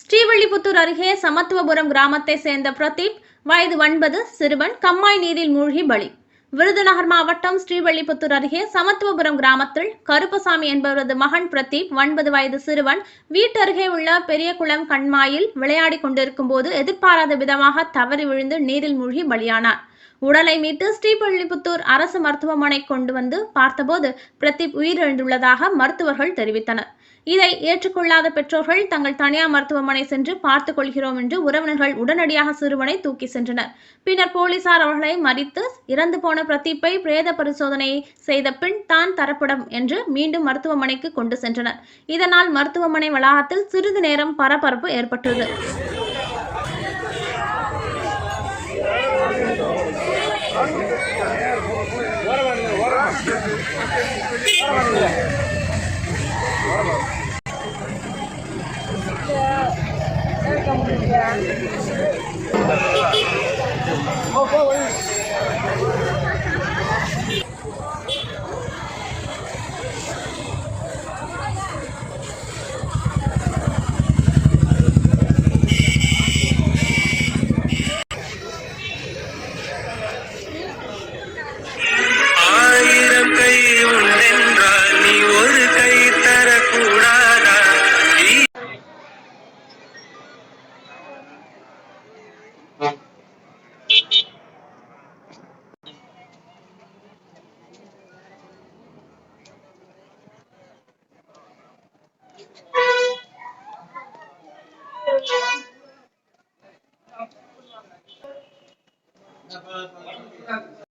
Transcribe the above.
ஸ்ரீவில்லிபுத்தூர் அருகே சமத்துவபுரம் கிராமத்தை சேர்ந்த பிரதீப், வயது 9, சிறுவன் கம்மாய் நீரில் மூழ்கி பலி. விருதுநகர் மாவட்டம் ஸ்ரீவில்லிபுத்தூர் அருகே சமத்துவபுரம் கிராமத்தில் கருப்பசாமி என்பவரது மகன் பிரதீப், 9 வயது சிறுவன் வீட்டருகே உள்ள பெரியகுளம் கண்மாயில் விளையாடிக் கொண்டிருக்கும் போது எதிர்பாராத விதமாக தவறி விழுந்து நீரில் மூழ்கி பலியானார். உடலை மீட்டு ஸ்ரீவில்லிபுத்தூர் அரசு மருத்துவமனை கொண்டு வந்து பார்த்தபோது பிரதீப் உயிரிழந்துள்ளதாக மருத்துவர்கள் தெரிவித்தனர். இதை ஏற்றுக்கொள்ளாத பெற்றோர்கள் தங்கள் தனியார் மருத்துவமனை சென்று பார்த்துக் கொள்கிறோம் என்று உறவினர்கள் உடனடியாக சிறுவனை தூக்கி சென்றனர். பின்னர் போலீசார் அவர்களை மறித்து இறந்து போன பிரதீப்பை பிரேத பரிசோதனை செய்த பின் தான் தரப்படும் என்று மீண்டும் மருத்துவமனைக்கு கொண்டு சென்றனர். இதனால் மருத்துவமனை வளாகத்தில் சிறிது நேரம் பரபரப்பு ஏற்பட்டது.